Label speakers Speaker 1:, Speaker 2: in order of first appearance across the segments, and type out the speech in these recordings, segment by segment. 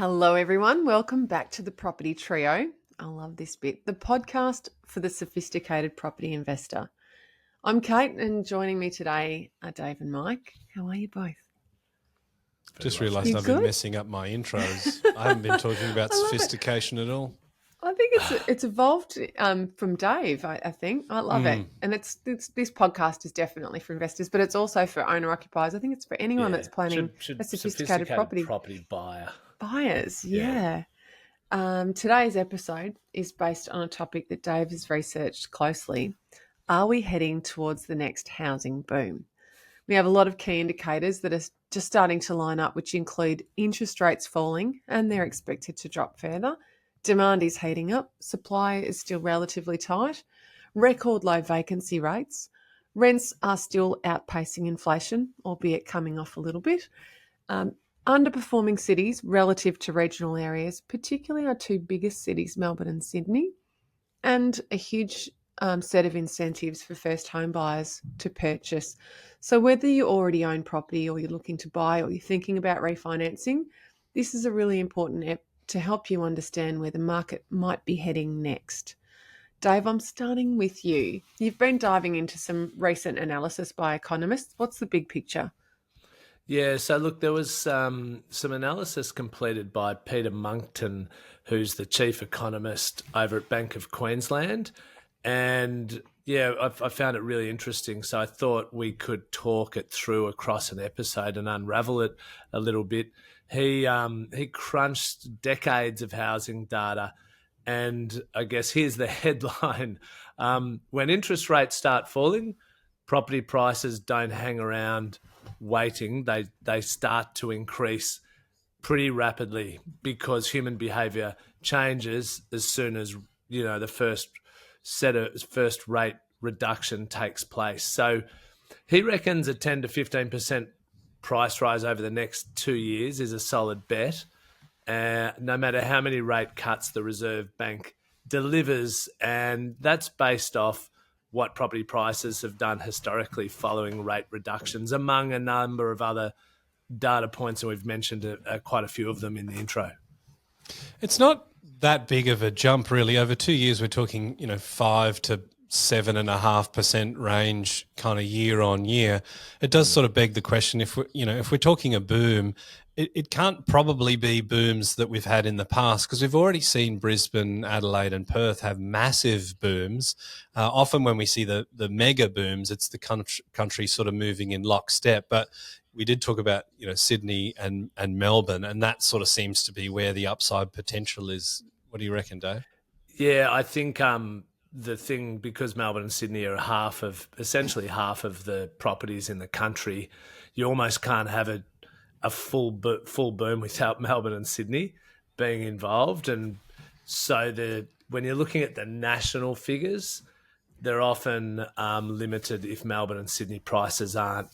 Speaker 1: Hello, everyone. Welcome back to the Property Trio. I love this bit. The podcast for the sophisticated property investor. I'm Cate, and joining me today are Dave and Mike. How are you both?
Speaker 2: Just realised I've been messing up my intros. I haven't been talking about sophistication at all.
Speaker 1: I think it's evolved from Dave. I think I love it, and it's this podcast is definitely for investors, but it's also for owner occupiers. I think it's for anyone that's planning a sophisticated
Speaker 3: property buyer.
Speaker 1: Buyers, yeah. Today's episode is based on a topic that Dave has researched closely. Are we heading towards the next housing boom? We have a lot of key indicators that are just starting to line up, which include interest rates falling and they're expected to drop further. Demand is heating up. Supply is still relatively tight. Record low vacancy rates. Rents are still outpacing inflation, albeit coming off a little bit. Underperforming cities relative to regional areas, particularly our two biggest cities, Melbourne and Sydney, and a huge set of incentives for first home buyers to purchase. So whether you already own property or you're looking to buy or you're thinking about refinancing, this is a really important app to help you understand where the market might be heading next. Dave, I'm starting with you. You've been diving into some recent analysis by economists. What's the big picture?
Speaker 3: Yeah, so look, there was some analysis completed by Peter Munckton, who's the chief economist over at Bank of Queensland. And yeah, I found it really interesting. So I thought we could talk it through across an episode and unravel it a little bit. He crunched decades of housing data. And I guess here's the headline. When interest rates start falling, property prices don't hang around waiting. They start to increase pretty rapidly because human behavior changes as soon as, the first rate reduction takes place. So he reckons a 10 to 15% price rise over the next 2 years is a solid bet. No matter how many rate cuts the Reserve Bank delivers, and that's based off what property prices have done historically following rate reductions, among a number of other data points, and we've mentioned quite a few of them in the intro.
Speaker 2: It's not that big of a jump, really. Over 2 years, we're talking, 5 to 7.5% range kind of year on year. It does sort of beg the question, if we're talking a boom, it can't probably be booms that we've had in the past, because we've already seen Brisbane, Adelaide and Perth have massive booms. Often when we see the mega booms, it's the country sort of moving in lockstep. But we did talk about, Sydney and Melbourne, and that sort of seems to be where the upside potential is. What do you reckon, Dave?
Speaker 3: Yeah, I think the thing, because Melbourne and Sydney are essentially half of the properties in the country, you almost can't have a full boom without Melbourne and Sydney being involved. And so when you're looking at the national figures, they're often limited if Melbourne and Sydney prices aren't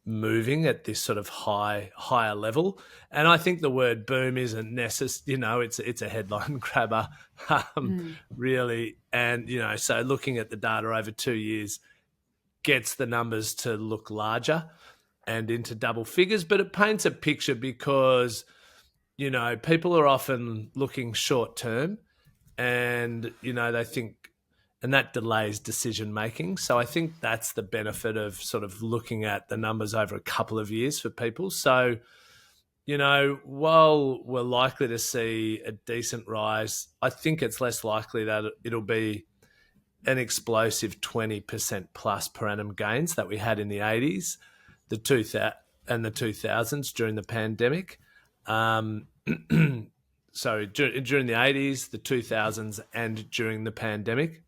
Speaker 3: moving at this sort of higher level. And I think the word boom isn't necessary, it's a headline grabber, really. And, so looking at the data over 2 years gets the numbers to look larger and into double figures, but it paints a picture because, people are often looking short term and, they think, and that delays decision making. So I think that's the benefit of sort of looking at the numbers over a couple of years for people. So, while we're likely to see a decent rise, I think it's less likely that it'll be an explosive 20% plus per annum gains that we had in the 80s, the 2000s during the pandemic. Sorry, during the 80s, the 2000s, and during the pandemic.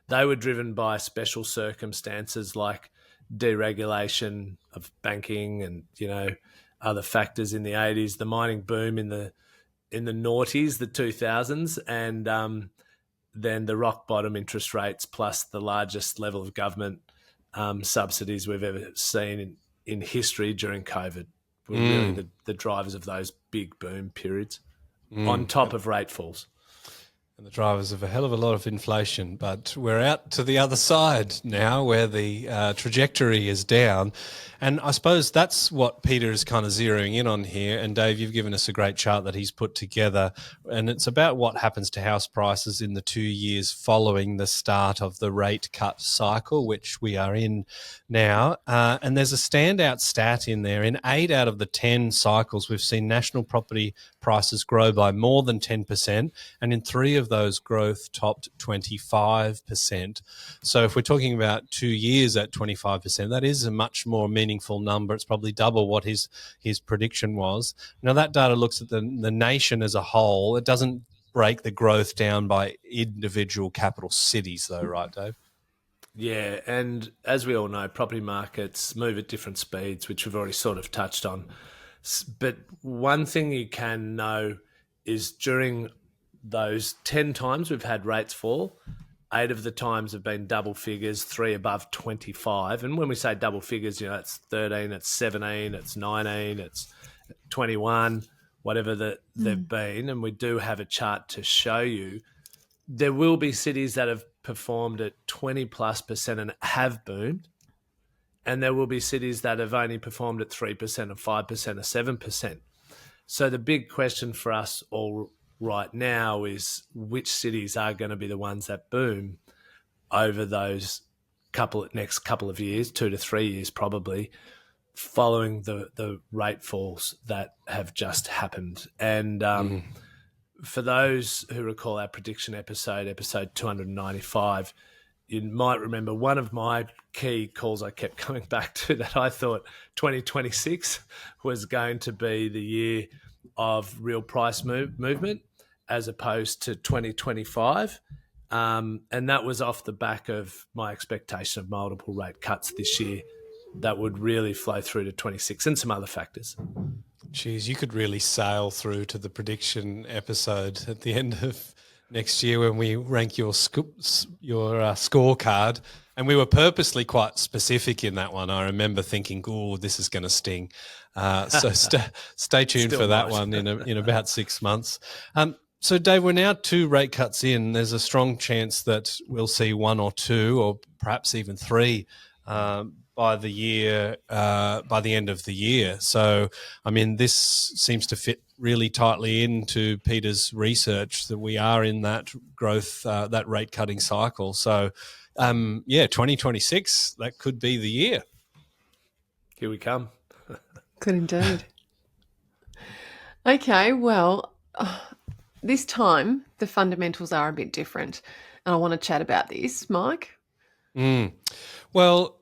Speaker 3: They were driven by special circumstances like deregulation of banking and, other factors in the 80s, the mining boom in the noughties, the 2000s, and then the rock bottom interest rates plus the largest level of government subsidies we've ever seen in history during COVID were really the drivers of those big boom periods on top of rate falls.
Speaker 2: and the drivers of a hell of a lot of inflation. But we're out to the other side now where the trajectory is down. And I suppose that's what Peter is kind of zeroing in on here. And Dave, you've given us a great chart that he's put together. And it's about what happens to house prices in the 2 years following the start of the rate cut cycle, which we are in now. And there's a standout stat in there. In 8 out of the 10 cycles, we've seen national property prices grow by more than 10%. And in 3 of those, growth topped 25%. So if we're talking about 2 years at 25%, that is a much more meaningful number. It's probably double what his prediction was. Now, that data looks at the nation as a whole. It doesn't break the growth down by individual capital cities, though, right, Dave?
Speaker 3: Yeah, and as we all know, property markets move at different speeds, which we've already sort of touched on. But one thing you can know is during those 10 times we've had rates fall, 8 of the times have been double figures, 3 above 25. And when we say double figures, it's 13, it's 17, it's 19, it's 21, whatever they've been. And we do have a chart to show you. There will be cities that have performed at 20+% and have boomed. And there will be cities that have only performed at 3% or 5% or 7%. So the big question for us all right now is which cities are going to be the ones that boom over those next couple of years, 2 to 3 years probably, following the rate falls that have just happened. And for those who recall our prediction episode 295, you might remember one of my key calls I kept coming back to, that I thought 2026 was going to be the year of real price movement as opposed to 2025. And that was off the back of my expectation of multiple rate cuts this year that would really flow through to 26 and some other factors.
Speaker 2: Geez, you could really sail through to the prediction episode at the end of next year when we rank your scorecard. And we were purposely quite specific in that one. I remember thinking, "Oh, this is going to sting." So stay tuned for that one in about 6 months. So, Dave, we're now 2 rate cuts in. There's a strong chance that we'll see 1 or 2 or perhaps even 3 by the end of the year. So, I mean, this seems to fit really tightly into Peter's research that we are in that growth, that rate cutting cycle. So, 2026, that could be the year.
Speaker 3: Here we come.
Speaker 1: Could indeed. Okay, well, this time the fundamentals are a bit different, and I want to chat about this, Mike.
Speaker 2: Well,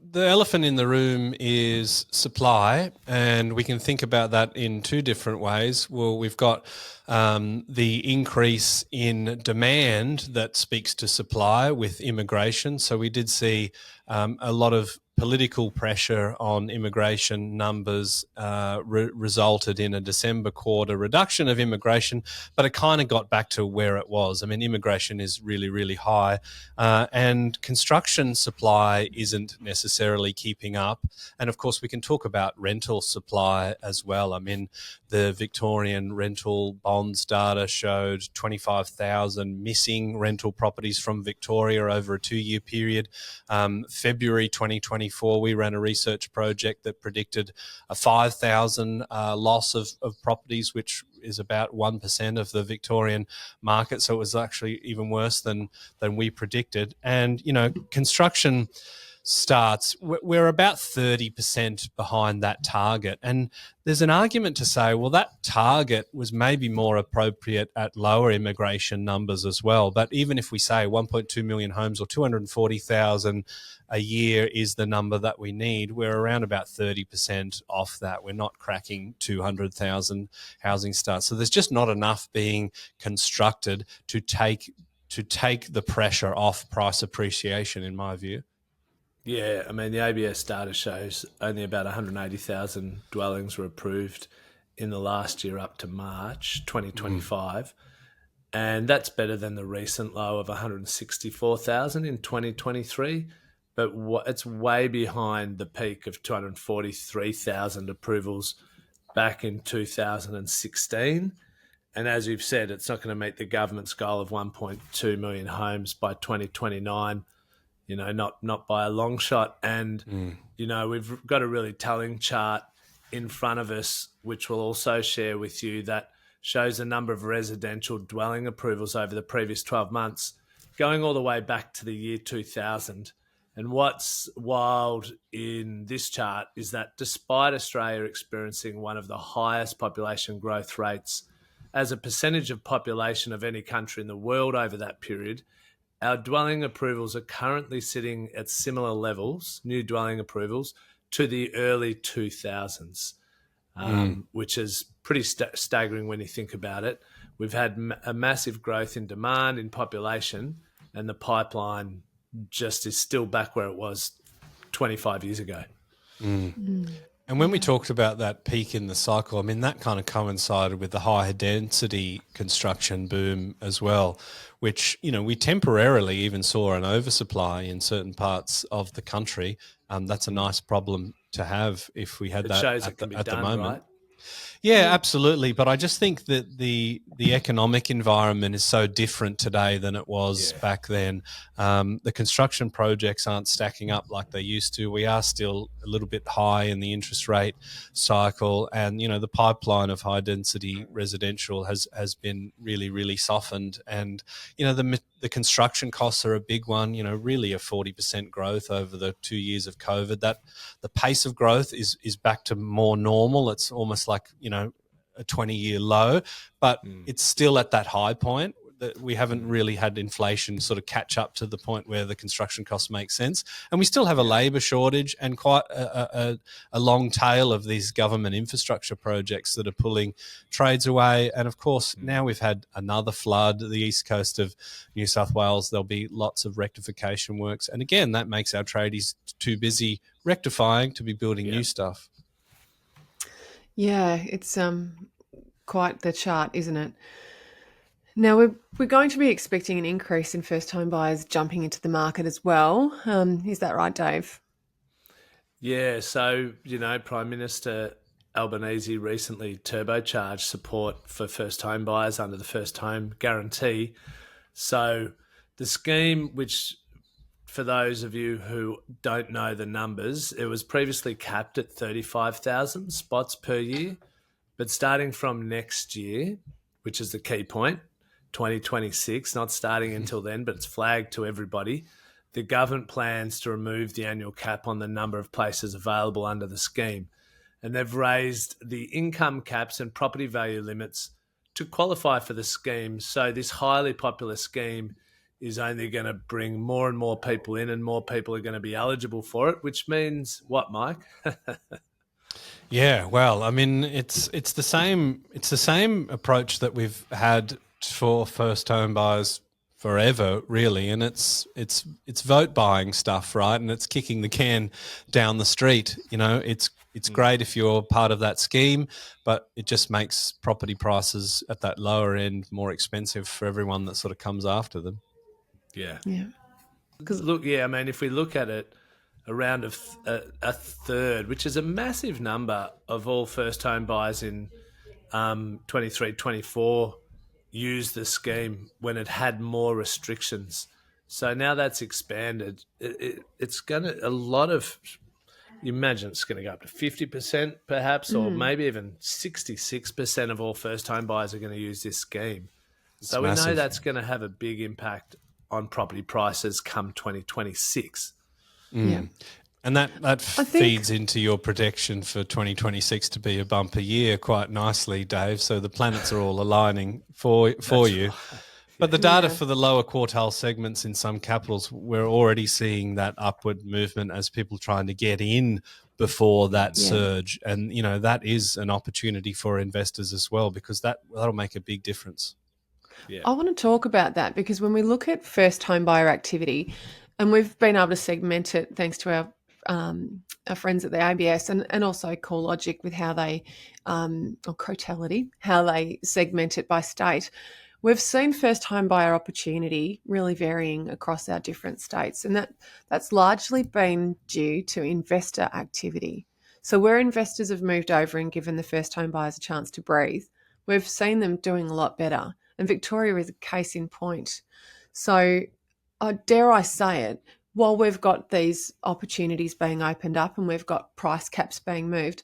Speaker 2: the elephant in the room is supply, and we can think about that in 2 different ways. Well, we've got the increase in demand that speaks to supply with immigration. So we did see a lot of political pressure on immigration numbers resulted in a December quarter reduction of immigration, but it kind of got back to where it was. I mean, immigration is really, really high, and construction supply isn't necessarily keeping up. And of course, we can talk about rental supply as well. I mean, the Victorian rental bonds data showed 25,000 missing rental properties from Victoria over a 2-year period. February 2024, we ran a research project that predicted a 5,000 loss of properties, which is about 1% of the Victorian market. So it was actually even worse than we predicted. And, construction starts, we're about 30% behind that target. And there's an argument to say, well, that target was maybe more appropriate at lower immigration numbers as well. But even if we say 1.2 million homes or 240,000 a year is the number that we need, we're around about 30% off that. We're not cracking 200,000 housing starts. So there's just not enough being constructed to take the pressure off price appreciation, in my view.
Speaker 3: Yeah, I mean, the ABS data shows only about 180,000 dwellings were approved in the last year up to March 2025. And that's better than the recent low of 164,000 in 2023. But it's way behind the peak of 243,000 approvals back in 2016. And as you've said, it's not going to meet the government's goal of 1.2 million homes by 2029, not by a long shot. And, we've got a really telling chart in front of us, which we'll also share with you, that shows a number of residential dwelling approvals over the previous 12 months, going all the way back to the year 2000. And what's wild in this chart is that despite Australia experiencing one of the highest population growth rates as a percentage of population of any country in the world over that period, our dwelling approvals are currently sitting at similar levels, new dwelling approvals, to the early 2000s, which is pretty staggering when you think about it. We've had a massive growth in demand, in population, and the pipeline just is still back where it was 25 years ago.
Speaker 2: And when we talked about that peak in the cycle, I mean, that kind of coincided with the higher density construction boom as well, which, we temporarily even saw an oversupply in certain parts of the country. That's a nice problem to have if we had that
Speaker 3: shows
Speaker 2: at,
Speaker 3: it can be
Speaker 2: at
Speaker 3: done,
Speaker 2: the moment.
Speaker 3: right?
Speaker 2: Yeah, absolutely. But I just think that the economic environment is so different today than it was back then. The construction projects aren't stacking up like they used to. We are still a little bit high in the interest rate cycle, and the pipeline of high density residential has been really, really softened. And the construction costs are a big one. Really a 40% growth over the 2 years of COVID. That the pace of growth is back to more normal. It's almost like a 20-year low, but it's still at that high point. That we haven't really had inflation sort of catch up to the point where the construction costs make sense. And we still have a labour shortage and quite a long tail of these government infrastructure projects that are pulling trades away. And of course, now we've had another flood, the east coast of New South Wales. There'll be lots of rectification works. And again, that makes our tradies too busy rectifying to be building new stuff.
Speaker 1: Yeah, it's quite the chart, isn't it? Now, we're going to be expecting an increase in first-time buyers jumping into the market as well. Is that right, Dave?
Speaker 3: Yeah, so, Prime Minister Albanese recently turbocharged support for first home buyers under the first home guarantee. So the scheme, which for those of you who don't know the numbers, it was previously capped at 35,000 spots per year. But starting from next year, which is the key point, 2026, not starting until then, but it's flagged to everybody, the government plans to remove the annual cap on the number of places available under the scheme. And they've raised the income caps and property value limits to qualify for the scheme. So this highly popular scheme is only going to bring more and more people in, and more people are going to be eligible for it, which means what, Mike?
Speaker 2: Yeah, well, I mean, it's the same approach that we've had for first home buyers forever, really, and it's vote buying stuff, right? And it's kicking the can down the street. It's great if you're part of that scheme, but it just makes property prices at that lower end more expensive for everyone that sort of comes after them.
Speaker 3: Yeah.
Speaker 1: Look,
Speaker 3: I mean, if we look at it, around a third, which is a massive number of all first home buyers in 23, 24, used the scheme when it had more restrictions. So now that's expanded. It's going to, you imagine it's going to go up to 50% perhaps, or maybe even 66% of all first home buyers are going to use this scheme. So we know that's going to have a big impact on property prices come 2026.
Speaker 1: Yeah.
Speaker 2: And that feeds into your projection for 2026 to be a bumper year quite nicely, Dave. So the planets are all aligning for you. Right. But the data for the lower quartile segments in some capitals, we're already seeing that upward movement as people trying to get in before that surge. And, that is an opportunity for investors as well, because that'll make a big difference.
Speaker 1: Yeah. I want to talk about that because when we look at first home buyer activity, and we've been able to segment it thanks to our friends at the ABS and also CoreLogic with how they, or Crotality, how they segment it by state. We've seen first home buyer opportunity really varying across our different states, and that's largely been due to investor activity. So where investors have moved over and given the first home buyers a chance to breathe, we've seen them doing a lot better. And Victoria is a case in point. So, dare I say it, while we've got these opportunities being opened up and we've got price caps being moved,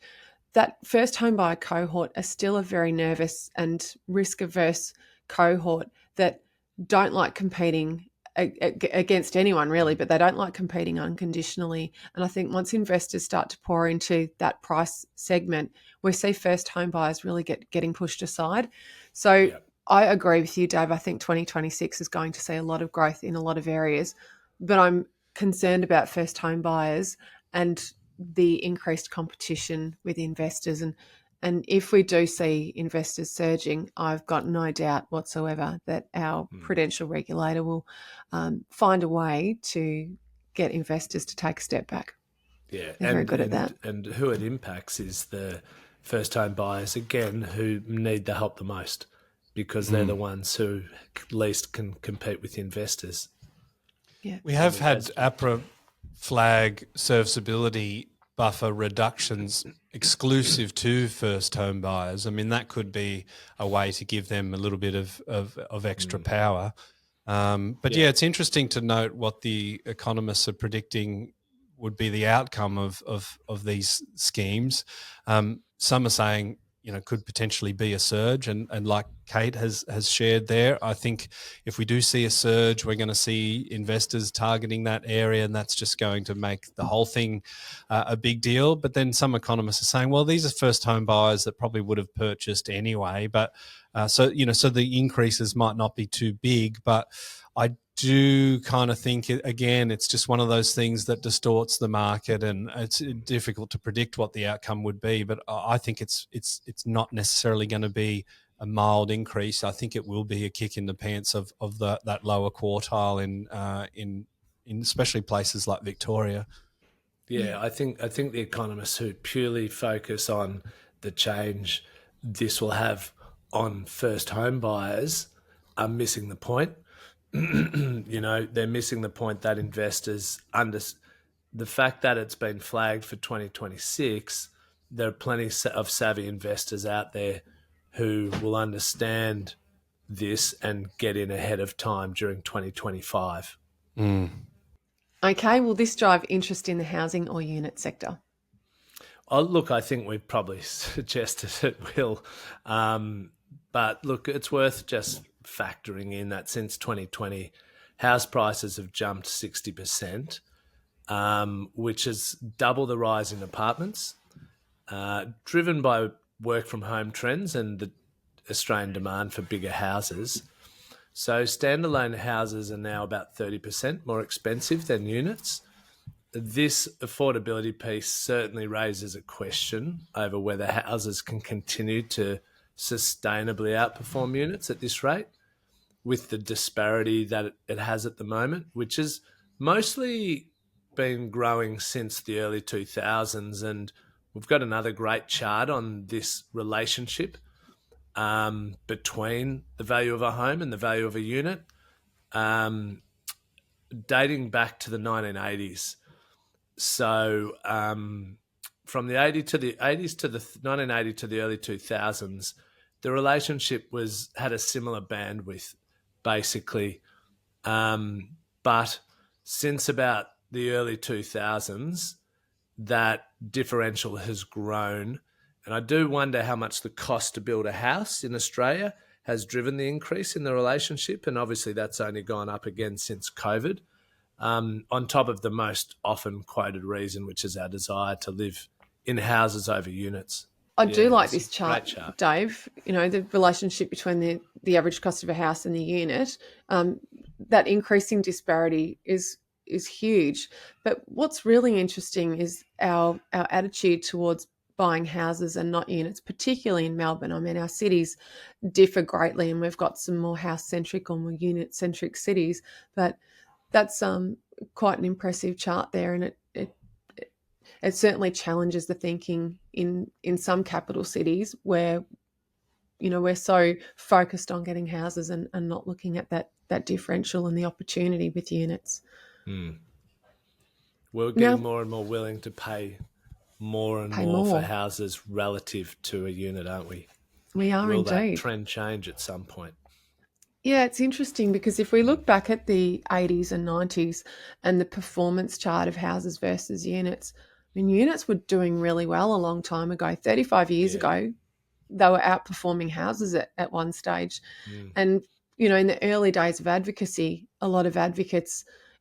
Speaker 1: that first home buyer cohort are still a very nervous and risk averse cohort that don't like competing against anyone really, but they don't like competing unconditionally. And I think once investors start to pour into that price segment, we see first home buyers really getting pushed aside. So
Speaker 3: Yeah.
Speaker 1: I agree with you, Dave. I think 2026 is going to see a lot of growth in a lot of areas, but I'm concerned about first home buyers and the increased competition with investors. And if we do see investors surging, I've got no doubt whatsoever that our prudential regulator will find a way to get investors to take a step back.
Speaker 3: Yeah,
Speaker 1: They're very good at that.
Speaker 3: And who it impacts is the first home buyers, again, who need the help the most, because they're the ones who least can compete with investors.
Speaker 1: Yeah.
Speaker 2: We have had APRA flag serviceability buffer reductions exclusive to first home buyers. I mean, that could be a way to give them a little bit of extra power. But yeah, it's interesting to note what the economists are predicting would be the outcome of these schemes. Some are saying, could potentially be a surge, and like Cate has shared there, I think if we do see a surge, we're going to see investors targeting that area, and that's just going to make the whole thing a big deal. But then some economists are saying, well, these are first home buyers that probably would have purchased anyway, but so the increases might not be too big. But I do kind of think, again, it's just one of those things that distorts the market, and it's difficult to predict what the outcome would be. But I think it's not necessarily going to be a mild increase. I think it will be a kick in the pants of that lower quartile in especially places like Victoria.
Speaker 3: Yeah, I think the economists who purely focus on the change this will have on first home buyers are missing the point. They're missing the point that investors the fact that it's been flagged for 2026. There are plenty of savvy investors out there who will understand this and get in ahead of time during 2025.
Speaker 1: Okay, will this drive interest in the housing or unit sector?
Speaker 3: Oh, look, I think we've probably suggested it will. But look, it's worth just factoring in that since 2020, house prices have jumped 60%, which is double the rise in apartments, driven by work from home trends and the Australian demand for bigger houses. So standalone houses are now about 30% more expensive than units. This affordability piece certainly raises a question over whether houses can continue to sustainably outperform units at this rate, with the disparity that it has at the moment, which has mostly been growing since the early 2000s. And we've got another great chart on this relationship between the value of a home and the value of a unit, dating back to the 1980s. So from the 80s to the 1980 to the early 2000s, the relationship had a similar bandwidth, basically. But since about the early 2000s, that differential has grown. And I do wonder how much the cost to build a house in Australia has driven the increase in the relationship. And obviously that's only gone up again since COVID, on top of the most often quoted reason, which is our desire to live in houses over units.
Speaker 1: I do like this chart, Dave. The relationship between the average cost of a house and the unit, that increasing disparity is huge. But what's really interesting is our attitude towards buying houses and not units, particularly in Melbourne. I mean, our cities differ greatly, and we've got some more house-centric or more unit-centric cities. But that's quite an impressive chart there, and it certainly challenges the thinking in some capital cities where we're so focused on getting houses and not looking at that differential and the opportunity with units.
Speaker 3: We're getting more and more willing to pay more and more for houses relative to a unit, aren't we?
Speaker 1: We are
Speaker 3: Will that
Speaker 1: indeed.
Speaker 3: trend change at some point?
Speaker 1: Yeah, it's interesting because if we look back at the 80s and 90s and the performance chart of houses versus units, I mean, units were doing really well a long time ago. 35 years
Speaker 3: Yeah.
Speaker 1: ago, they were outperforming houses at one stage.
Speaker 3: Mm.
Speaker 1: And, you know, in the early days of advocacy, a lot of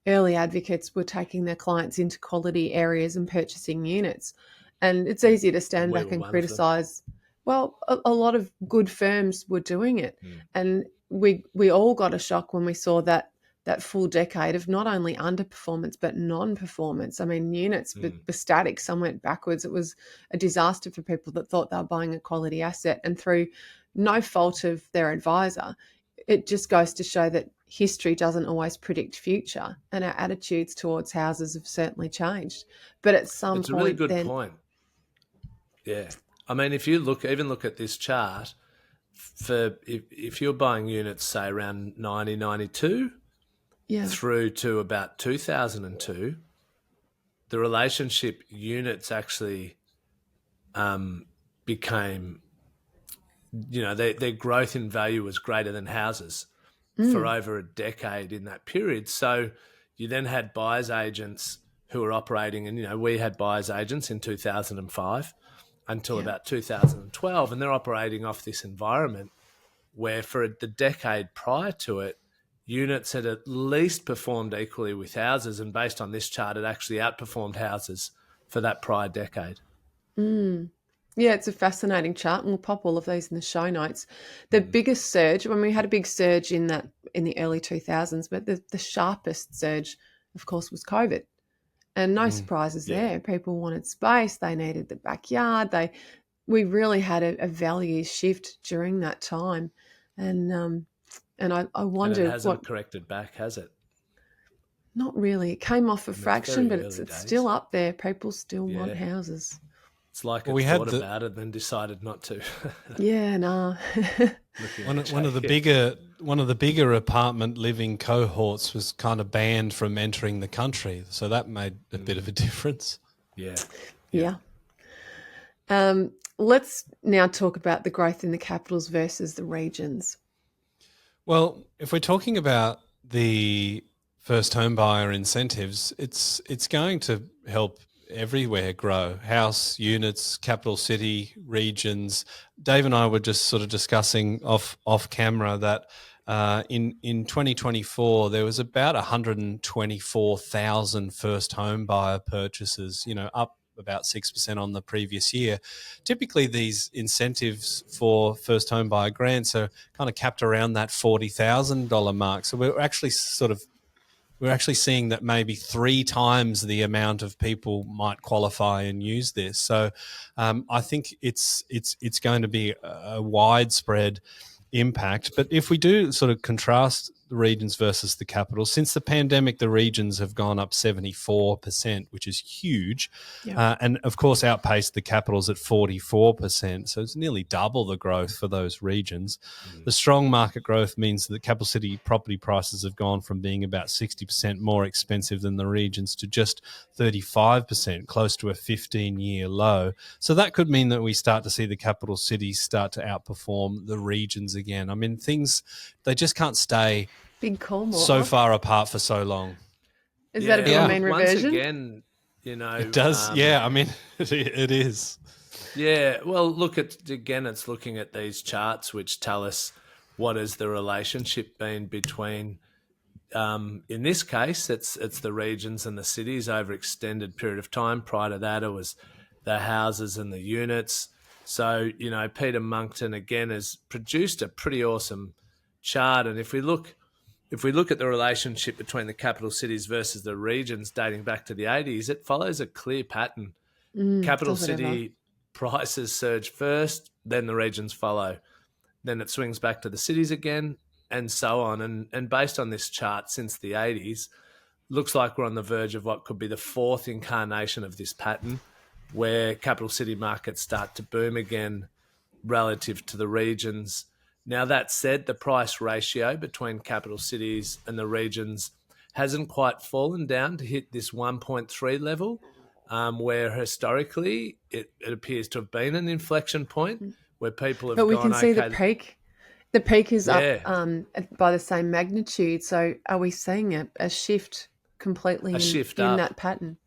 Speaker 1: early advocates were taking their clients into quality areas and purchasing units. And it's easy to stand
Speaker 3: We
Speaker 1: back
Speaker 3: were
Speaker 1: and
Speaker 3: one of them.
Speaker 1: criticize. Well, a lot of good firms were doing it.
Speaker 3: Mm.
Speaker 1: And we all got a shock when we saw that full decade of not only underperformance but non-performance. I mean, units were static. Some went backwards. It was a disaster for people that thought they were buying a quality asset, and through no fault of their advisor, it just goes to show that history doesn't always predict future, and our attitudes towards houses have certainly changed. But at some
Speaker 3: It's a really
Speaker 1: point,
Speaker 3: good
Speaker 1: then
Speaker 3: point. Yeah. I mean, if you look at this chart, for if you're buying units, say around 1992
Speaker 1: yeah,
Speaker 3: through to about 2002, the relationship units actually became, their growth in value was greater than houses for over a decade in that period. So you then had buyers agents who were operating, and we had buyers agents in 2005 until
Speaker 1: yeah.
Speaker 3: about 2012, and they're operating off this environment where for the decade prior to it, units had at least performed equally with houses, and based on this chart, it actually outperformed houses for that prior decade.
Speaker 1: Yeah, it's a fascinating chart, and we'll pop all of these in the show notes. The biggest surge, when we had a big surge in the early 2000s, but the sharpest surge, of course, was COVID. And no surprises
Speaker 3: Yeah.
Speaker 1: there. People wanted space, they needed the backyard. We really had a value shift during that time. And I
Speaker 3: And
Speaker 1: wonder
Speaker 3: it hasn't
Speaker 1: what,
Speaker 3: corrected back, has it?
Speaker 1: not really. It came off a
Speaker 3: It's
Speaker 1: fraction,
Speaker 3: very
Speaker 1: but
Speaker 3: early
Speaker 1: it's
Speaker 3: days.
Speaker 1: still up there. People still want
Speaker 3: Yeah.
Speaker 1: houses.
Speaker 3: It's like
Speaker 2: Well,
Speaker 3: it
Speaker 2: we had
Speaker 3: thought
Speaker 2: the-
Speaker 3: about it and then decided not to.
Speaker 1: Yeah, no.
Speaker 3: Looking at
Speaker 2: One of the
Speaker 3: Cate.
Speaker 2: bigger apartment living cohorts was kind of banned from entering the country, so that made a bit of a difference.
Speaker 3: Yeah.
Speaker 1: Yeah. Let's now talk about the growth in the capitals versus the regions.
Speaker 2: Well, if we're talking about the first home buyer incentives, it's going to help everywhere grow. House, units, capital city, regions. Dave and I were just sort of discussing off camera that in 2024 there was about 124,000 first home buyer purchases, up about 6% on the previous year. Typically these incentives for first home buyer grants are kind of capped around that $40,000 mark. So we're actually seeing that maybe 3 times the amount of people might qualify and use this. So I think it's going to be a widespread impact. But if we do sort of contrast the regions versus the capitals, since the pandemic, the regions have gone up 74%, which is huge.
Speaker 1: Yeah.
Speaker 2: And of course, outpaced the capitals at 44%. So it's nearly double the growth for those regions. The strong market growth means that capital city property prices have gone from being about 60% more expensive than the regions to just 35%, close to a 15-year low. So that could mean that we start to see the capital cities start to outperform the regions again. I mean, they just can't stay
Speaker 1: Big call,
Speaker 2: so
Speaker 1: Mortlock.
Speaker 2: far apart for so long.
Speaker 1: Is that a bit of mean
Speaker 3: Once
Speaker 1: reversion?
Speaker 3: again,
Speaker 2: It does. Yeah, I mean, it is.
Speaker 3: Yeah, well, it's looking at these charts which tell us what has the relationship been between, in this case, it's the regions and the cities over extended period of time. Prior to that, it was the houses and the units. So, Peter Munckton, again, has produced a pretty awesome chart. And if we look at the relationship between the capital cities versus the regions dating back to the 80s, it follows a clear pattern. Capital
Speaker 1: does it ever?
Speaker 3: city prices surge first, then the regions follow. Then it swings back to the cities again, and so on. And based on this chart since the 80s, looks like we're on the verge of what could be the fourth incarnation of this pattern, where capital city markets start to boom again relative to the regions. Now, that said, the price ratio between capital cities and the regions hasn't quite fallen down to hit this 1.3 level, where historically it appears to have been an inflection point. where people have
Speaker 1: But we
Speaker 3: gone,
Speaker 1: can see
Speaker 3: okay,
Speaker 1: the peak is up
Speaker 3: yeah,
Speaker 1: by the same magnitude. So are we seeing a shift completely
Speaker 3: a shift
Speaker 1: in
Speaker 3: up.
Speaker 1: that pattern?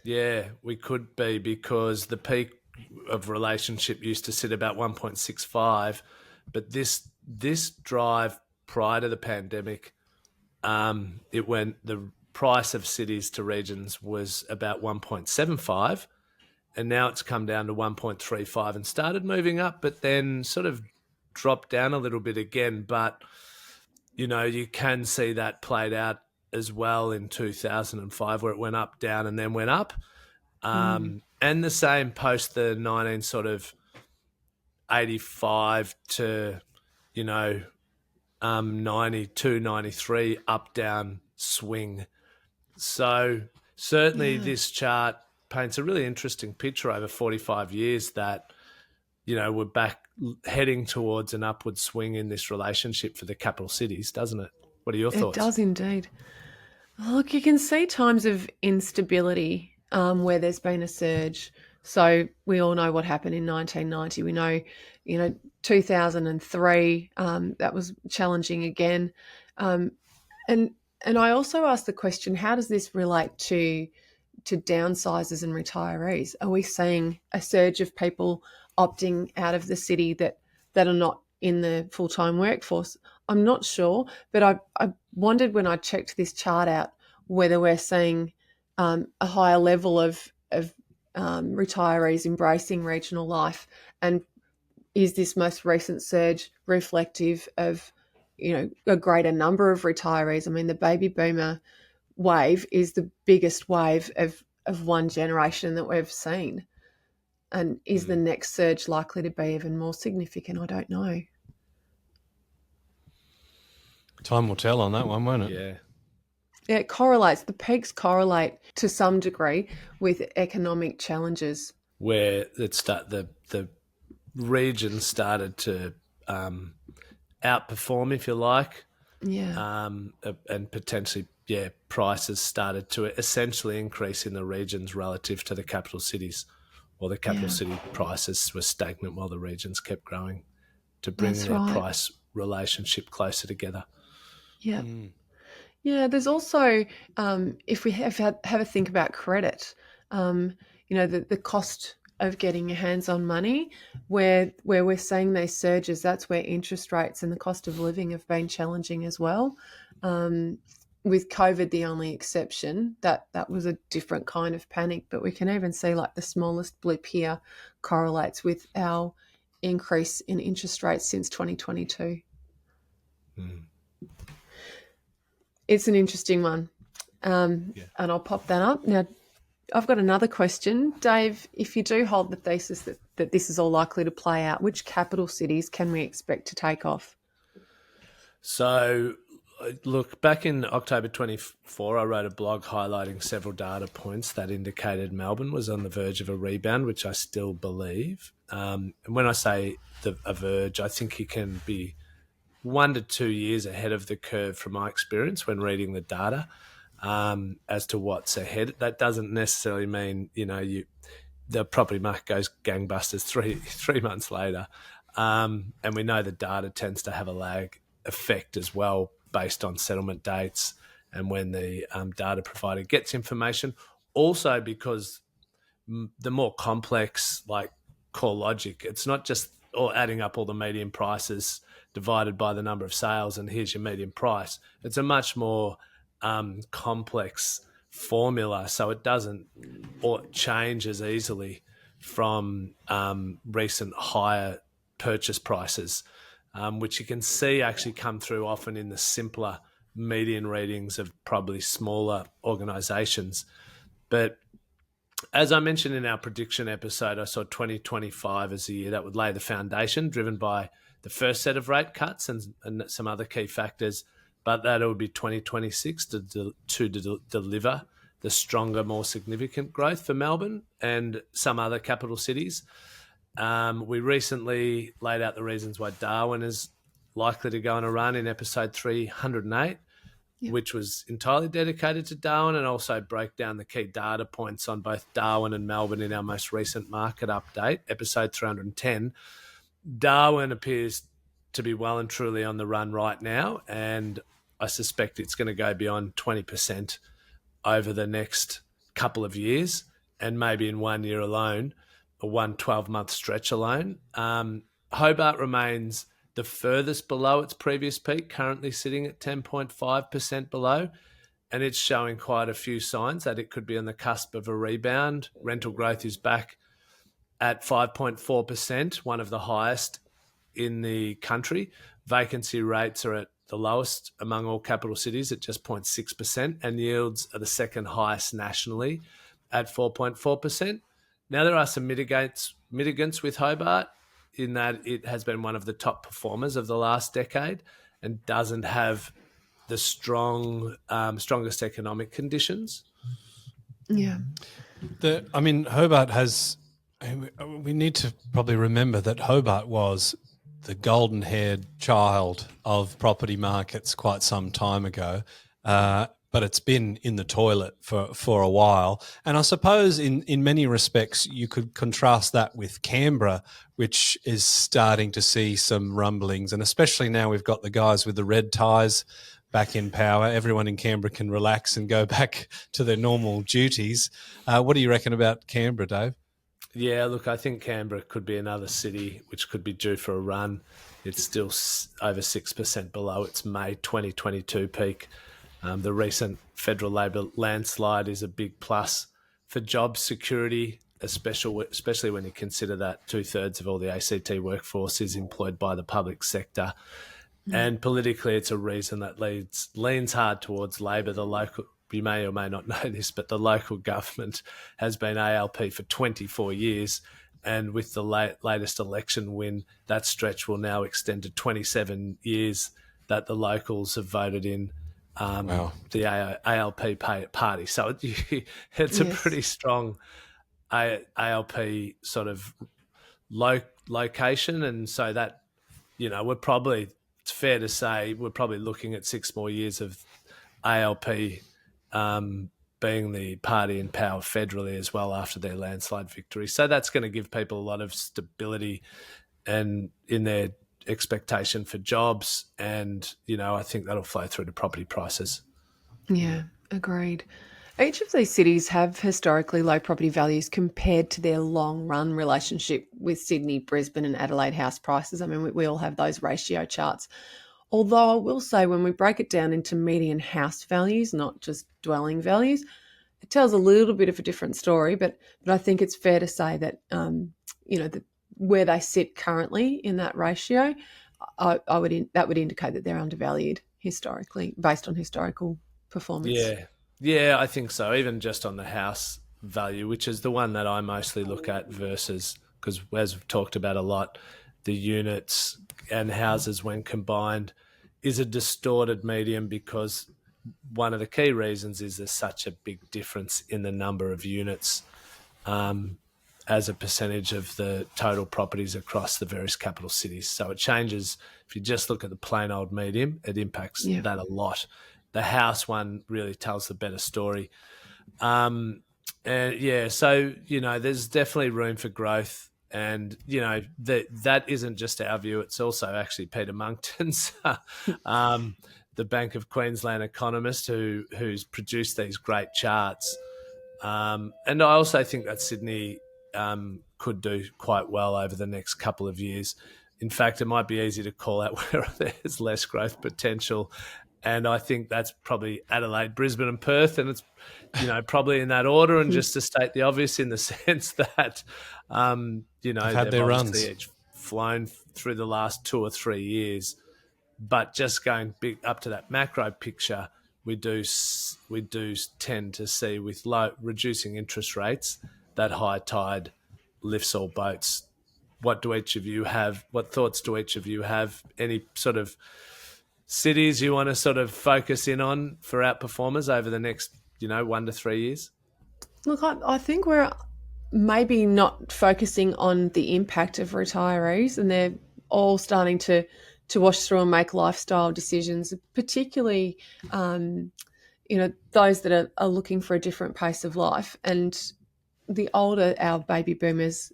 Speaker 3: Yeah, we could be, because the peak of relationship used to sit about 1.65, but this drive prior to the pandemic, it went, the price of cities to regions was about 1.75, and now it's come down to 1.35 and started moving up, but then sort of dropped down a little bit again. But you can see that played out as well in 2005, where it went up, down, and then went up. And the same post the 19 sort of 85 to 92, 93 up down swing. So certainly
Speaker 1: Yeah.
Speaker 3: this chart paints a really interesting picture over 45 years that we're back heading towards an upward swing in this relationship for the capital cities, doesn't it? What are your
Speaker 1: It
Speaker 3: thoughts?
Speaker 1: does indeed. Look, you can see times of instability where there's been a surge. So we all know what happened in 1990. We know, 2003, that was challenging again. Um, and and I also asked the question, how does this relate to downsizers and retirees? Are we seeing a surge of people opting out of the city that are not in the full-time workforce? I'm not sure, but I wondered when I checked this chart out whether we're seeing a higher level of retirees embracing regional life, and is this most recent surge reflective of a greater number of retirees? I mean, the baby boomer wave is the biggest wave of one generation that we've seen. And is the next surge likely to be even more significant? I don't know.
Speaker 2: Time will tell on that one, won't it?
Speaker 3: Yeah.
Speaker 1: Yeah, it correlates. The peaks correlate to some degree with economic challenges.
Speaker 3: Where the region started to outperform, if you like,
Speaker 1: Yeah.
Speaker 3: and potentially, prices started to essentially increase in the regions relative to the capital cities, or the capital
Speaker 1: Yeah.
Speaker 3: city prices were stagnant while the regions kept growing to bring
Speaker 1: That's
Speaker 3: their
Speaker 1: right.
Speaker 3: price relationship closer together.
Speaker 1: Yeah. Yeah, there's also, if we have a think about credit, the cost of getting your hands on money, where we're seeing these surges, that's where interest rates and the cost of living have been challenging as well. With COVID, the only exception, that was a different kind of panic, but we can even see like the smallest blip here correlates with our increase in interest rates since 2022. It's an interesting one. And I'll pop that up. Now, I've got another question. Dave, if you do hold the thesis that this is all likely to play out, which capital cities can we expect to take off?
Speaker 3: So, look, back in October 24, I wrote a blog highlighting several data points that indicated Melbourne was on the verge of a rebound, which I still believe. And when I say a verge, I think you can be 1 to 2 years ahead of the curve from my experience when reading the data as to what's ahead. That doesn't necessarily mean, the property market goes gangbusters three months later. And we know the data tends to have a lag effect as well based on settlement dates and when the data provider gets information. Also because the more complex, like core logic, it's not just adding up all the median prices divided by the number of sales and here's your median price. It's a much more complex formula, so it doesn't change as easily from recent higher purchase prices, which you can see actually come through often in the simpler median readings of probably smaller organisations. But as I mentioned in our prediction episode, I saw 2025 as a year that would lay the foundation, driven by the first set of rate cuts and some other key factors, but that it would be 2026 to deliver the stronger, more significant growth for Melbourne and some other capital cities. We recently laid out the reasons why Darwin is likely to go on a run in episode 308. Which was entirely dedicated to Darwin, and also break down the key data points on both Darwin and Melbourne in our most recent market update, episode 310. Darwin appears to be well and truly on the run right now, and I suspect it's going to go beyond 20% over the next couple of years, and maybe in 1 year alone, a 12-month stretch alone. Hobart remains the furthest below its previous peak, currently sitting at 10.5% below, and it's showing quite a few signs that it could be on the cusp of a rebound. Rental growth is back at 5.4%, one of the highest in the country. Vacancy rates are at the lowest among all capital cities at just 0.6%, and yields are the second highest nationally at 4.4%. Now, there are some mitigants with Hobart in that it has been one of the top performers of the last decade and doesn't have the strongest economic conditions.
Speaker 1: Yeah.
Speaker 2: Hobart has. We need to probably remember that Hobart was the golden-haired child of property markets quite some time ago, but it's been in the toilet for a while. And I suppose in many respects you could contrast that with Canberra, which is starting to see some rumblings, and especially now we've got the guys with the red ties back in power. Everyone in Canberra can relax and go back to their normal duties. What do you reckon about Canberra, Dave?
Speaker 3: Yeah, look, I think Canberra could be another city which could be due for a run. It's still over 6% below its May 2022 peak. The recent federal Labor landslide is a big plus for job security, especially when you consider that 2/3 of all the ACT workforce is employed by the public sector. And politically, it's a reason that leans hard towards Labor. You may or may not know this, but the local government has been ALP for 24 years. And with the latest election win, that stretch will now extend to 27 years that the locals have voted in the ALP party. So it's a pretty strong ALP sort of location. And so that, it's fair to say we're probably looking at 6 more years of ALP being the party in power federally as well after their landslide victory. So that's going to give people a lot of stability and in their expectation for jobs. And, I think that'll flow through to property prices.
Speaker 1: Yeah, agreed. Each of these cities have historically low property values compared to their long-run relationship with Sydney, Brisbane and Adelaide house prices. I mean, we all have those ratio charts. Although I will say when we break it down into median house values, not just dwelling values, it tells a little bit of a different story. But I think it's fair to say that, where they sit currently in that ratio, that would indicate that they're undervalued historically, based on historical performance.
Speaker 3: Yeah, I think so. Even just on the house value, which is the one that I mostly look at versus, because as we've talked about a lot, the units and houses when combined is a distorted medium because one of the key reasons is there's such a big difference in the number of units as a percentage of the total properties across the various capital cities. So it changes. If you just look at the plain old medium, it impacts that a lot. The house one really tells the better story. So, there's definitely room for growth. And, that isn't just our view. It's also actually Peter Munckton's, the Bank of Queensland economist who's produced these great charts. And I also think that Sydney could do quite well over the next couple of years. In fact, it might be easy to call out where there's less growth potential. And I think that's probably Adelaide, Brisbane and Perth. And it's, probably in that order. And just to state the obvious in the sense that, they've
Speaker 2: had their runs.
Speaker 3: Each flown through the last 2 or 3 years. But just going big up to that macro picture, we do tend to see with reducing interest rates, that high tide lifts all boats. What thoughts do each of you have? Any sort of cities you want to sort of focus in on for outperformers over the next, 1 to 3 years?
Speaker 1: Look, I think we're maybe not focusing on the impact of retirees, and they're all starting to wash through and make lifestyle decisions, particularly, those that are looking for a different pace of life. And the older our baby boomers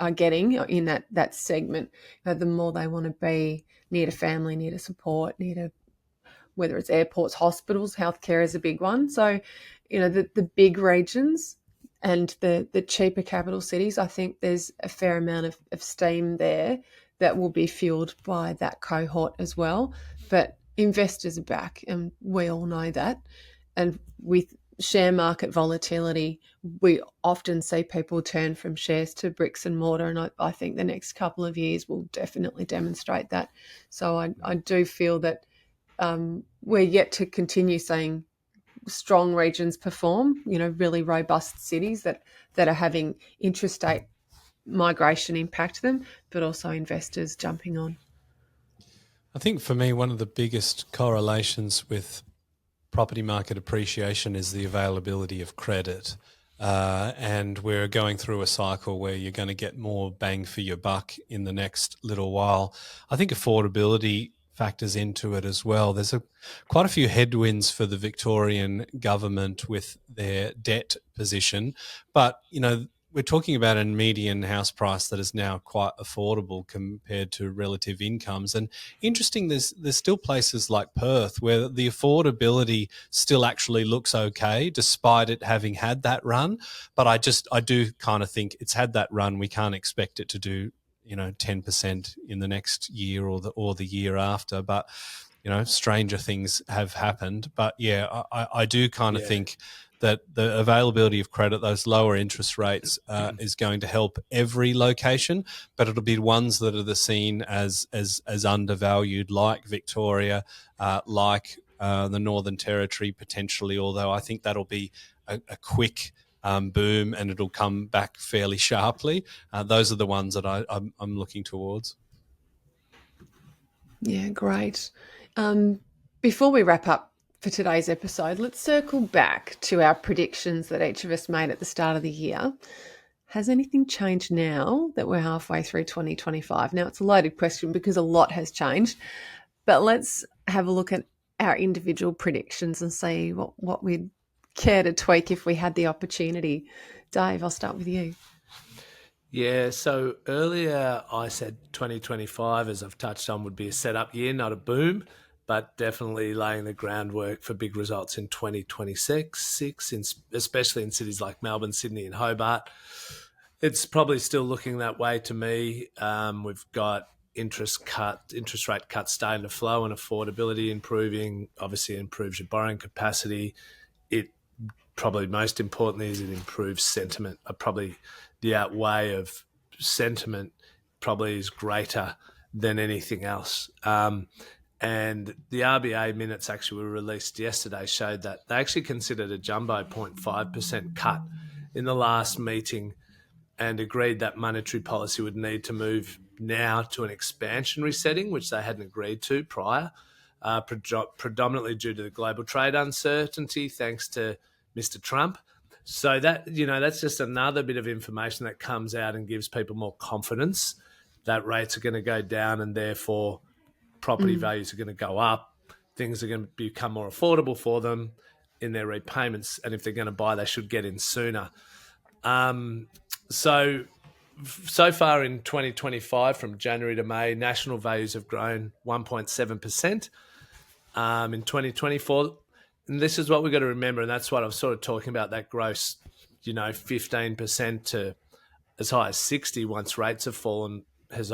Speaker 1: are getting in that segment, the more they want to be near to family, near to support, near to, whether it's airports, hospitals, healthcare is a big one. So, the big regions and the cheaper capital cities, I think there's a fair amount of steam there that will be fueled by that cohort as well. But investors are back, and we all know that. And with share market volatility, we often see people turn from shares to bricks and mortar, and I think the next couple of years will definitely demonstrate that. So I do feel that we're yet to continue seeing strong regions perform, really robust cities that are having interstate migration impact them, but also investors jumping on.
Speaker 2: I think for me, one of the biggest correlations with property market appreciation is the availability of credit. And we're going through a cycle where you're going to get more bang for your buck in the next little while. I think affordability factors into it as well. There's quite a few headwinds for the Victorian government with their debt position, but we're talking about a median house price that is now quite affordable compared to relative incomes. And interesting, there's still places like Perth where the affordability still actually looks okay, despite it having had that run. But I do kind of think it's had that run. We can't expect it to do 10% in the next year or the year after. But stranger things have happened. But yeah, I do kind of think that the availability of credit, those lower interest rates, is going to help every location, but it'll be ones that are seen as undervalued, like Victoria, like the Northern Territory potentially. Although I think that'll be a quick boom and it'll come back fairly sharply. Those are the ones that I'm looking towards.
Speaker 1: Yeah, great. Before we wrap up for today's episode, let's circle back to our predictions that each of us made at the start of the year. Has anything changed now that we're halfway through 2025? Now, it's a loaded question because a lot has changed, but let's have a look at our individual predictions and see what we'd care to tweak if we had the opportunity. Dave, I'll start with you.
Speaker 3: Yeah, so earlier I said 2025, as I've touched on, would be a setup year, not a boom, but definitely laying the groundwork for big results in 2026, especially in cities like Melbourne, Sydney and Hobart. It's probably still looking that way to me. We've got interest rate cuts starting to flow and affordability improving. Obviously, it improves your borrowing capacity. It probably most importantly is it improves sentiment. Probably the outweigh of sentiment probably is greater than anything else. And the RBA minutes actually were released yesterday showed that they actually considered a jumbo 0.5% cut in the last meeting and agreed that monetary policy would need to move now to an expansionary setting, which they hadn't agreed to prior, predominantly due to the global trade uncertainty, thanks to Mr. Trump. So that's just another bit of information that comes out and gives people more confidence that rates are going to go down and therefore property values are going to go up. Things are going to become more affordable for them in their repayments. And if they're going to buy, they should get in sooner. So far in 2025, from January to May, national values have grown 1.7%. In 2024, and this is what we've got to remember, and that's what I was sort of talking about, that gross, 15% to as high as 60 once rates have fallen has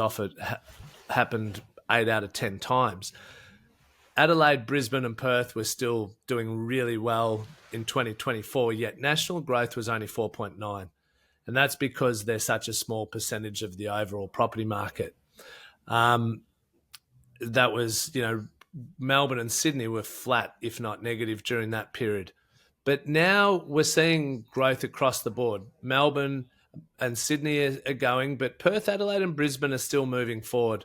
Speaker 3: happened 8 out of 10 times. Adelaide, Brisbane and Perth were still doing really well in 2024, yet national growth was only 4.9. And that's because they're such a small percentage of the overall property market. That was, Melbourne and Sydney were flat, if not negative, during that period. But now we're seeing growth across the board. Melbourne and Sydney are going, but Perth, Adelaide and Brisbane are still moving forward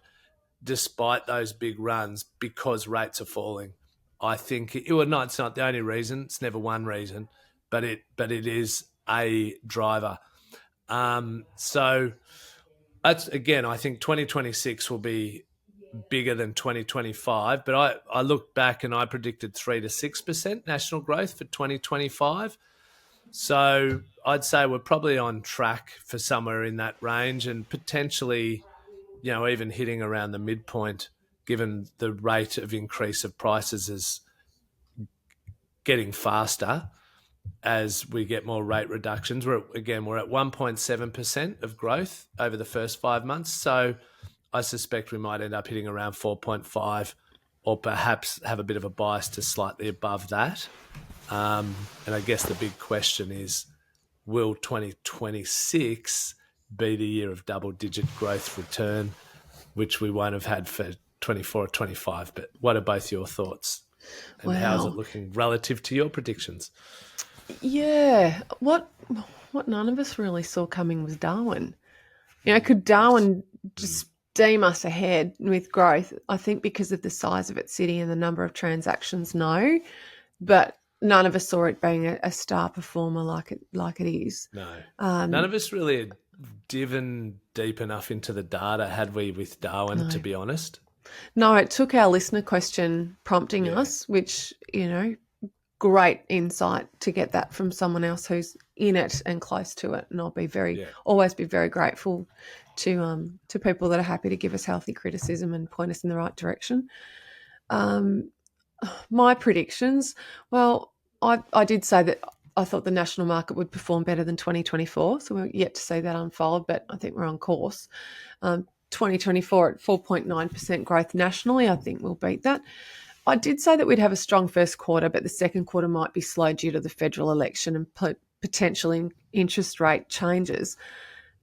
Speaker 3: despite those big runs because rates are falling. I think it's not the only reason. It's never one reason, but it is a driver. So that's, again, I think 2026 will be bigger than 2025, but I looked back and I predicted 3 to 6% national growth for 2025. So I'd say we're probably on track for somewhere in that range, and potentially, even hitting around the midpoint, given the rate of increase of prices is getting faster as we get more rate reductions. We're at 1.7% of growth over the first 5 months. So I suspect we might end up hitting around 4.5, or perhaps have a bit of a bias to slightly above that. And I guess the big question is, will 2026 be the year of double-digit growth return, which we won't have had for 24 or 25? But what are both your thoughts? And how's it looking relative to your predictions?
Speaker 1: Yeah, what none of us really saw coming was Darwin. Could Darwin just steam us ahead with growth? I think because of the size of its city and the number of transactions, no. But none of us saw it being a star performer like it is.
Speaker 3: No. None of us really had divin deep enough into the data, had we, with Darwin, to be honest?
Speaker 1: No, it took our listener question prompting us, which, great insight to get that from someone else who's in it and close to it. And I'll be always be very grateful to people that are happy to give us healthy criticism and point us in the right direction. My predictions, well, I did say that I thought the national market would perform better than 2024. So we're yet to see that unfold, but I think we're on course. 2024 at 4.9% growth nationally, I think we'll beat that. I did say that we'd have a strong first quarter, but the second quarter might be slow due to the federal election and potential interest rate changes.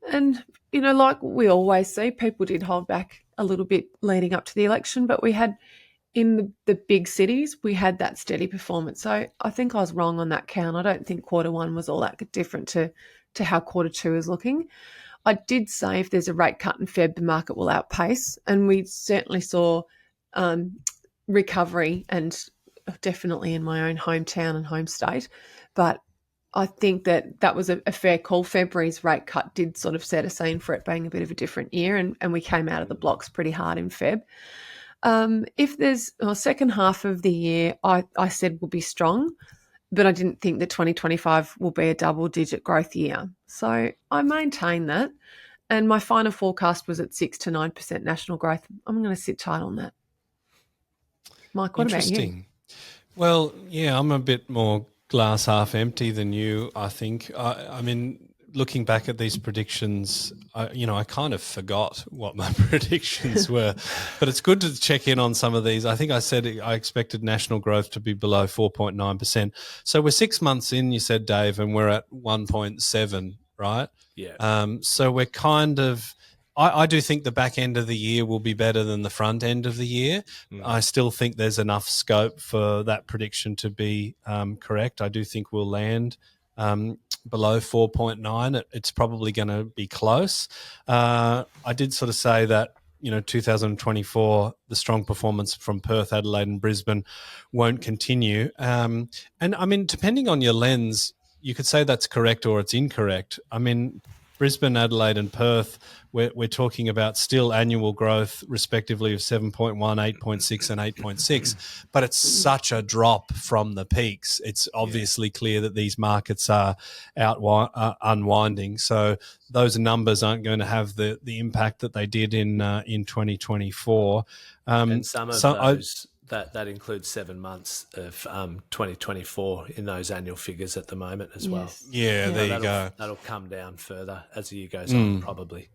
Speaker 1: And, like we always see, people did hold back a little bit leading up to the election, but we had, in the big cities, we had that steady performance. So I think I was wrong on that count. I don't think quarter one was all that different to how quarter two is looking. I did say if there's a rate cut in Feb, the market will outpace, and we certainly saw recovery, and definitely in my own hometown and home state. But I think that was a fair call. February's rate cut did sort of set a scene for it being a bit of a different year, and we came out of the blocks pretty hard in Feb. If there's a second half of the year, I said will be strong, but I didn't think that 2025 will be a double-digit growth year. So I maintain that. And my final forecast was at 6 to 9% national growth. I'm going to sit tight on that. Mike, what about you?
Speaker 2: Interesting. Well, yeah, I'm a bit more glass half empty than you, I think. I mean, looking back at these predictions, I kind of forgot what my predictions were, but it's good to check in on some of these. I think I said I expected national growth to be below 4.9%. So we're 6 months in, you said, Dave, and we're at 1.7, right?
Speaker 3: Yeah.
Speaker 2: So we're kind of, I do think the back end of the year will be better than the front end of the year. I still think there's enough scope for that prediction to be correct. I do think we'll land below 4.9. It's probably going to be close. I did sort of say that, 2024, the strong performance from Perth, Adelaide and Brisbane won't continue. And I mean, depending on your lens, you could say that's correct or it's incorrect. I mean, Brisbane, Adelaide and Perth, we're talking about still annual growth respectively of 7.1, 8.6 and 8.6, but it's such a drop from the peaks. It's obviously clear that these markets are unwinding. So those numbers aren't going to have the impact that they did in 2024.
Speaker 3: And some of those, that includes 7 months of 2024 in those annual figures at the moment as well.
Speaker 2: Yeah, there you go.
Speaker 3: That'll come down further as the year goes on, probably.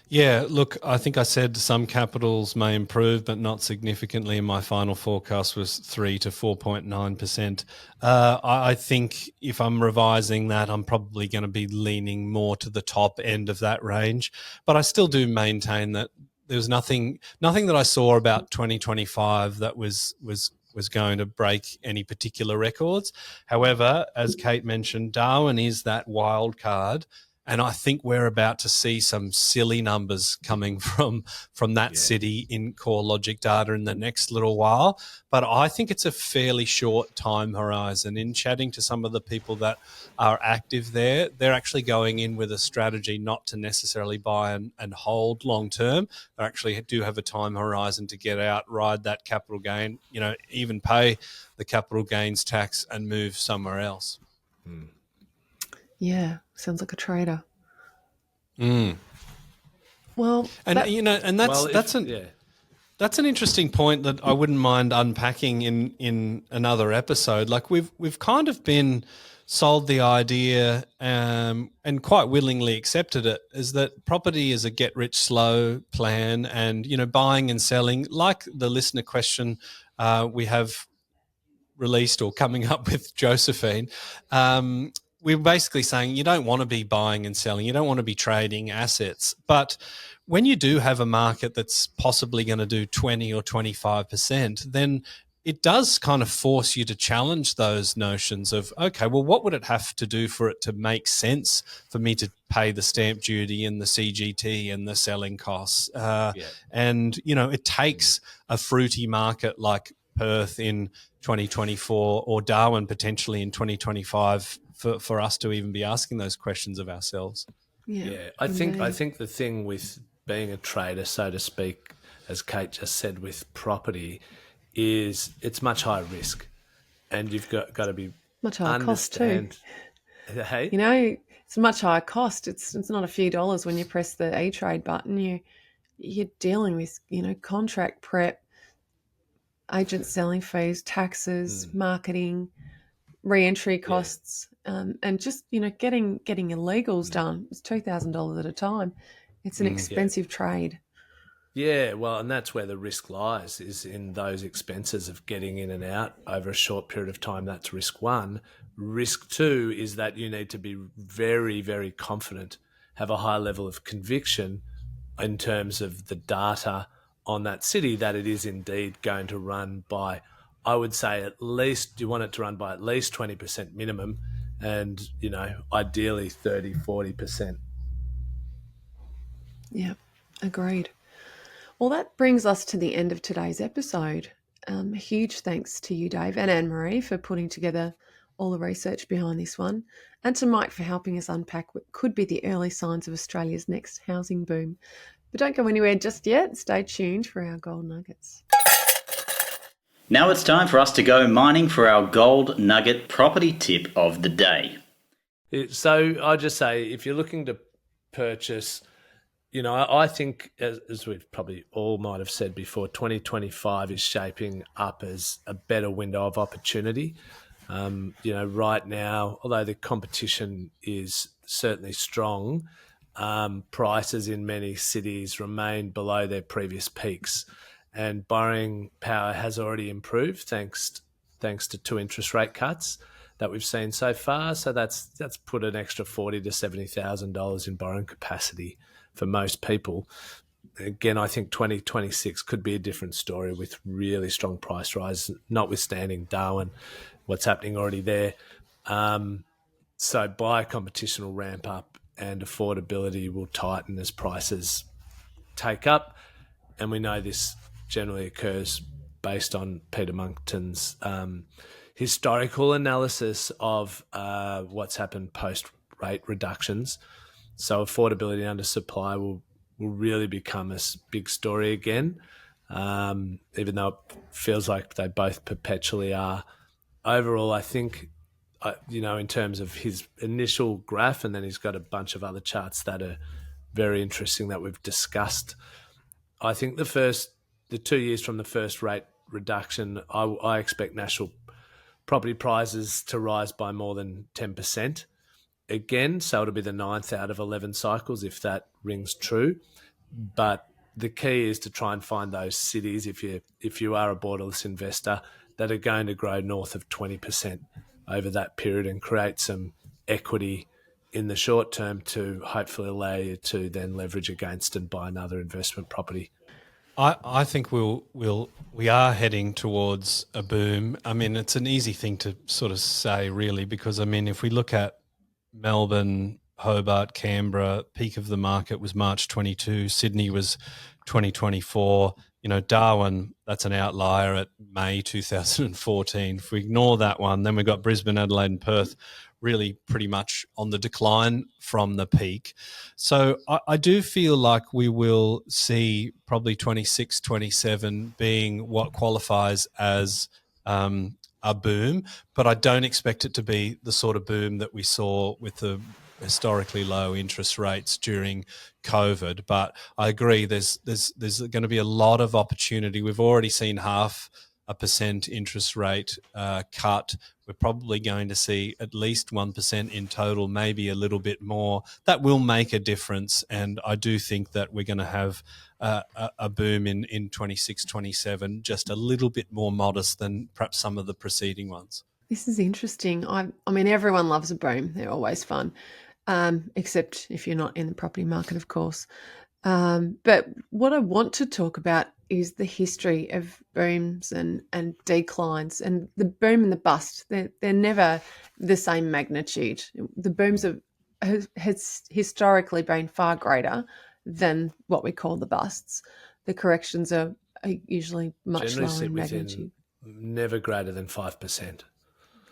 Speaker 2: Yeah, look, I think I said some capitals may improve, but not significantly. And my final forecast was 3 to 4.9%. I think if I'm revising that, I'm probably going to be leaning more to the top end of that range. But I still do maintain that there was nothing that I saw about 2025 that was going to break any particular records. However, as Cate mentioned, Darwin is that wild card. And I think we're about to see some silly numbers coming from that city in core logic data in the next little while. But I think it's a fairly short time horizon. In chatting to some of the people that are active there, they're actually going in with a strategy not to necessarily buy and hold long term. They actually do have a time horizon to get out, ride that capital gain, even pay the capital gains tax and move somewhere else.
Speaker 1: Yeah, sounds like a trader.
Speaker 2: Mm.
Speaker 1: Well,
Speaker 2: And
Speaker 3: Well,
Speaker 2: that's an interesting point that I wouldn't mind unpacking in another episode. Like we've kind of been sold the idea and quite willingly accepted it, is that property is a get rich slow plan, and buying and selling, like the listener question we have released or coming up with Josephine. We're basically saying you don't want to be buying and selling, you don't want to be trading assets, but when you do have a market that's possibly going to do 20 or 25%, then it does kind of force you to challenge those notions of, okay, well, what would it have to do for it to make sense for me to pay the stamp duty and the CGT and the selling costs? And, it takes a fruity market like Perth in 2024 or Darwin potentially in 2025 for us to even be asking those questions of ourselves.
Speaker 3: Yeah, I think the thing with being a trader, so to speak, as Cate just said, with property, is it's much higher risk, and you've got to be
Speaker 1: much higher cost too.
Speaker 3: Hey,
Speaker 1: it's a much higher cost. It's not a few dollars when you press the E-Trade button. You're dealing with contract prep, agent selling fees, taxes, marketing, re-entry costs, and just getting your legals done. It's $2,000 at a time. It's an expensive trade.
Speaker 3: Yeah, well, and that's where the risk lies, is in those expenses of getting in and out over a short period of time. That's risk one. Risk two is that you need to be very, very confident, have a high level of conviction in terms of the data on that city, that it is indeed going to run by, I would say, at least you want it to run by at least 20% minimum, and ideally 30-40%.
Speaker 1: Yeah, agreed. Well, that brings us to the end of today's episode. A huge thanks to you, Dave, and Anne-Marie for putting together all the research behind this one, and to Mike for helping us unpack what could be the early signs of Australia's next housing boom. But don't go anywhere just yet. Stay tuned for our gold nuggets.
Speaker 4: Now it's time for us to go mining for our gold nugget property tip of the day.
Speaker 3: So I just say, if you're looking to purchase, I think, as we probably all might have said before, 2025 is shaping up as a better window of opportunity. Right now, although the competition is certainly strong, prices in many cities remain below their previous peaks, and borrowing power has already improved thanks to 2 interest rate cuts that we've seen so far. So that's put an extra $40,000 to $70,000 in borrowing capacity for most people. Again, I think 2026 could be a different story with really strong price rise, notwithstanding Darwin, what's happening already there. So buyer competition will ramp up and affordability will tighten as prices take up. And we know this generally occurs based on Peter Munckton's historical analysis of what's happened post-rate reductions. So affordability and undersupply will really become a big story again, even though it feels like they both perpetually are. Overall, I think, in terms of his initial graph, and then he's got a bunch of other charts that are very interesting that we've discussed. I think the 2 years from the first rate reduction, I expect national property prices to rise by more than 10%. Again, so it'll be the 9th out of 11 cycles if that rings true. But the key is to try and find those cities, if you are a borderless investor, that are going to grow north of 20% over that period and create some equity in the short term to hopefully allow you to then leverage against and buy another investment property.
Speaker 2: I think we are heading towards a boom. I mean, it's an easy thing to sort of say, really, because if we look at Melbourne, Hobart, Canberra, peak of the market was March 22. Sydney was 2024. Darwin, that's an outlier at May 2014. If we ignore that one, then we've got Brisbane, Adelaide and Perth really pretty much on the decline from the peak. So I do feel like we will see probably 26, 27 being what qualifies as a boom, but I don't expect it to be the sort of boom that we saw with the historically low interest rates during COVID. But I agree, there's going to be a lot of opportunity. We've already seen 0.5% interest rate cut. We're probably going to see at least 1% in total, maybe a little bit more. That will make a difference, and I do think that we're going to have a boom in 26, 27, just a little bit more modest than perhaps some of the preceding ones.
Speaker 1: This is interesting. I mean, everyone loves a boom. They're always fun, except if you're not in the property market, of course. But what I want to talk about is the history of booms and declines, and the boom and the bust. They're never the same magnitude. The booms has historically been far greater than what we call the busts. The corrections are usually much
Speaker 3: Generally
Speaker 1: lower
Speaker 3: sit
Speaker 1: in
Speaker 3: within
Speaker 1: magnitude.
Speaker 3: never greater than 5%.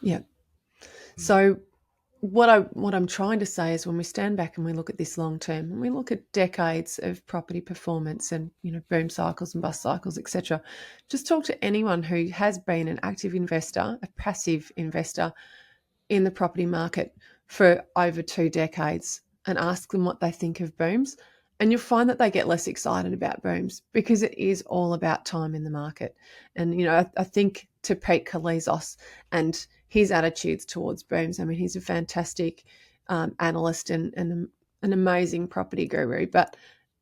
Speaker 1: Yeah. So what I'm trying to say is when we stand back and we look at this long term and we look at decades of property performance and, you know, boom cycles and bust cycles, etc., just talk to anyone who has been an active investor, a passive investor in the property market for over 2 decades, and ask them what they think of booms. And you'll find that they get less excited about booms because it is all about time in the market. And, you know, I think to Pete Kalizos and his attitudes towards booms, I mean, he's a fantastic analyst and an amazing property guru. But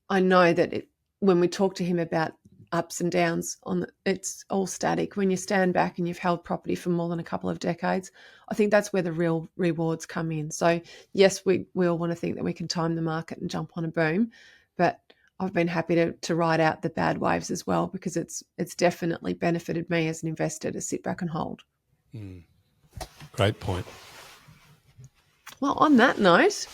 Speaker 1: I know that when we talk to him about ups and downs, it's all static. When you stand back and you've held property for more than a couple of decades, I think that's where the real rewards come in. So yes, we all want to think that we can time the market and jump on a boom, but I've been happy to ride out the bad waves as well, because it's definitely benefited me as an investor to sit back and hold.
Speaker 2: Great point.
Speaker 1: Well, on that note,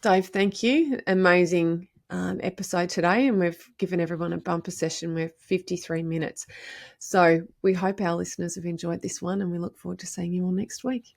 Speaker 1: Dave, thank you. Amazing episode today, and we've given everyone a bumper session with 53 minutes. So we hope our listeners have enjoyed this one, and we look forward to seeing you all next week.